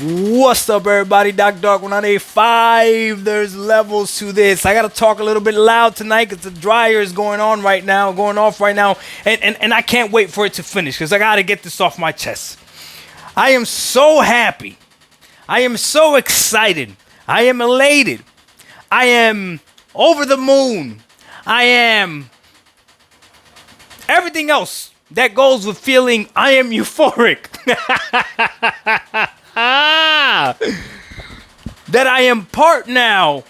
What's up, everybody? Doc Dark 185. There's levels to this. I gotta talk a little bit loud tonight because the dryer is going off right now, and I can't wait for it to finish because I gotta get this off my chest. I am so happy. I am so excited. I am elated. I am over the moon. I am everything else that goes with feeling I am euphoric. That I am part now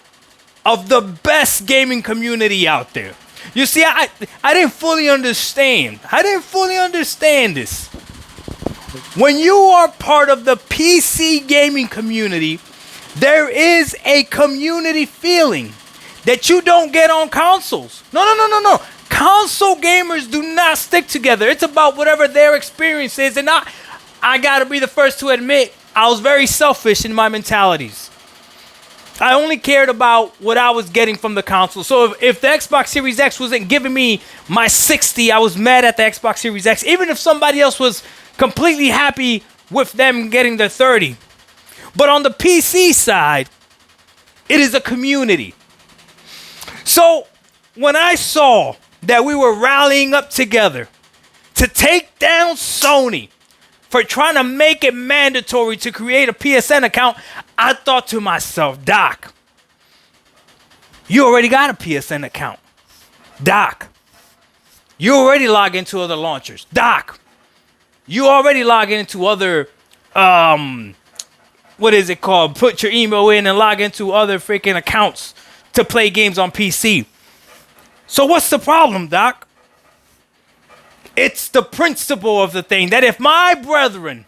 of the best gaming community out there. You see, I didn't fully understand. This. When you are part of the PC gaming community, there is a community feeling that you don't get on consoles. No. Console gamers do not stick together. It's about whatever their experience is. And I gotta be the first to admit, I was very selfish in my mentalities. I only cared about what I was getting from the console. So if the Xbox Series X wasn't giving me my 60, I was mad at the Xbox Series X. Even if somebody else was completely happy with them getting their 30. But on the PC side, it is a community. So when I saw that we were rallying up together to take down Sony for trying to make it mandatory to create a PSN account, I thought to myself, Doc, you already got a PSN account. Doc, you already log into other launchers. Doc, you already log into other, what is it called? Put your email in and log into other freaking accounts to play games on PC. So what's the problem, Doc? It's the principle of the thing that if my brethren,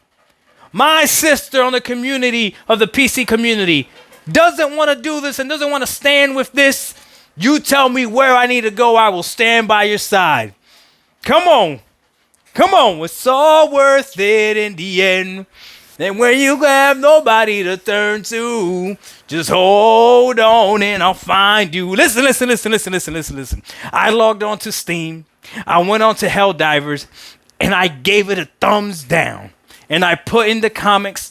my sister on the community of the PC community doesn't want to do this and doesn't want to stand with this, you tell me where I need to go. I will stand by your side. Come on. It's all worth it in the end. And when you have nobody to turn to, just hold on and I'll find you. Listen. I logged on to Steam. I went on to Helldivers and I gave it a thumbs down. And I put in the comics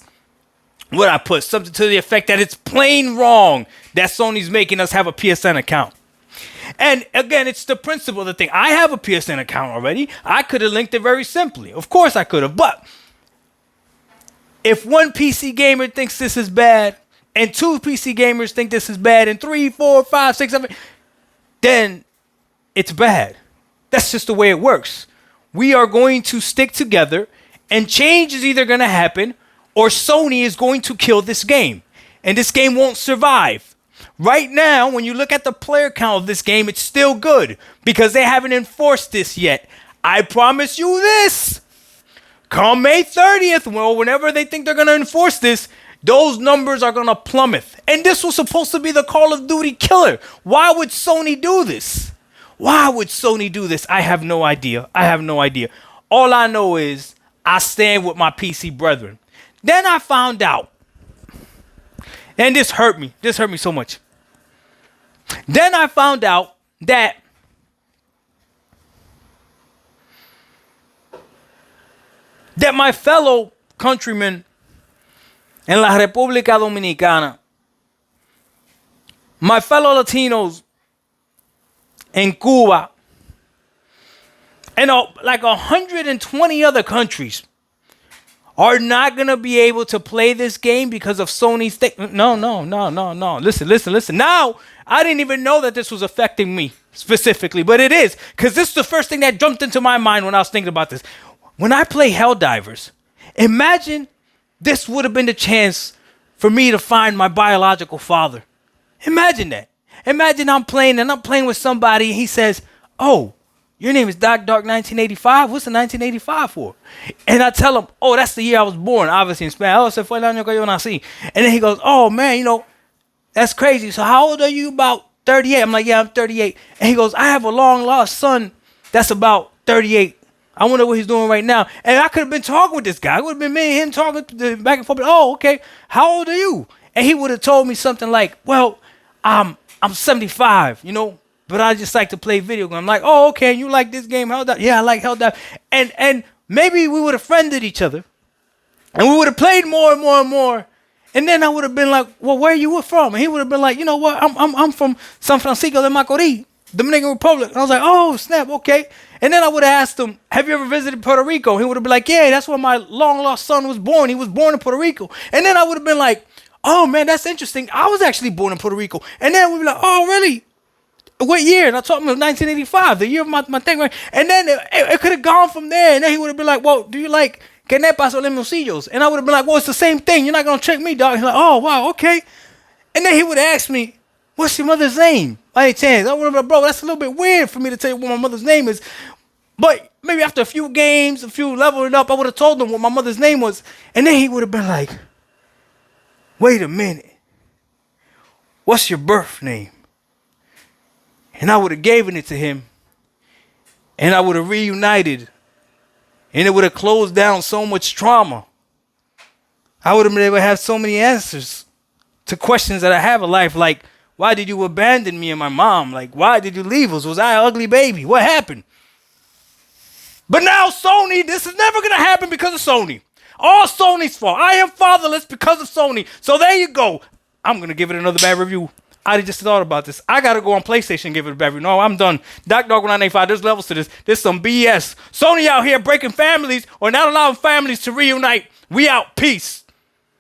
what I put, something to the effect that it's plain wrong that Sony's making us have a PSN account. And again, it's the principle of the thing. I have a PSN account already. I could have linked it very simply. Of course I could have. But if one PC gamer thinks this is bad, and two PC gamers think this is bad, and 3, 4, 5, 6, 7, then it's bad. That's just the way it works. We are going to stick together, and change is either going to happen, or Sony is going to kill this game. And this game won't survive. Right now, when you look at the player count of this game, it's still good, because they haven't enforced this yet. I promise you this. Come May 30th, well, whenever they think they're going to enforce this, those numbers are going to plummet. And this was supposed to be the Call of Duty killer. Why would Sony do this? I have no idea. All I know is I stand with my PC brethren. Then I found out, and this hurt me so much. Then I found out that my fellow countrymen in La República Dominicana, my fellow Latinos in Cuba, and like 120 other countries are not going to be able to play this game because of Sony's thing. No. Listen. Now, I didn't even know that this was affecting me specifically, but it is, because this is the first thing that jumped into my mind when I was thinking about this. When I play Helldivers, imagine this would have been the chance for me to find my biological father. Imagine that. Imagine I'm playing with somebody and he says, "Oh, your name is Doc Dark 1985. What's the 1985 for?" And I tell him, "Oh, that's the year I was born," obviously in Spanish. "Oh, se fue el año que yo nací." And then he goes, "Oh, man, that's crazy. So how old are you?" "About 38. I'm like, "Yeah, I'm 38. And he goes, "I have a long lost son that's about 38. I wonder what he's doing right now." And I could have been talking with this guy. It would have been me and him talking back and forth. "Oh, okay. How old are you?" And he would have told me something like, "Well, I'm 75, but I just like to play video games." I'm like, "Oh, okay. You like this game, Helldivers?" "Yeah, I like Helldivers." And maybe we would have friended each other. And we would have played more and more and more. And then I would have been like, well, where you were from? And he would have been like, you know what? I'm from San Francisco de Macorís, Dominican Republic. And I was like, oh, snap, okay. And then I would have asked him, have you ever visited Puerto Rico? And he would have been like, yeah, that's where my long-lost son was born. He was born in Puerto Rico. And then I would have been like, oh, man, that's interesting. I was actually born in Puerto Rico. And then we'd be like, oh, really? What year? And I told him it was 1985, the year of my thing. Right? And then it could have gone from there. And then he would have been like, well, do you like Canepas or Limoncillos? And I would have been like, well, it's the same thing. You're not going to trick me, dog. He's like, oh, wow, okay. And then he would ask me, what's your mother's name? By any chance? I would have been like, bro, that's a little bit weird for me to tell you what my mother's name is. But maybe after a few games, a few leveling up, I would have told him what my mother's name was. And then he would have been like, wait a minute. What's your birth name? And I would have given it to him. And I would have reunited. And it would have closed down so much trauma. I would have been able to have so many answers to questions that I have in life. Like, why did you abandon me and my mom? Like, why did you leave us? Was I an ugly baby? What happened? But now Sony, this is never going to happen because of Sony. All Sony's fault. I am fatherless because of Sony. So there you go. I'm going to give it another bad review. I just thought about this. I got to go on PlayStation and give it a bad review. No, I'm done. Doc Dog 985, there's levels to this. There's some BS. Sony out here breaking families or not allowing families to reunite. We out. Peace.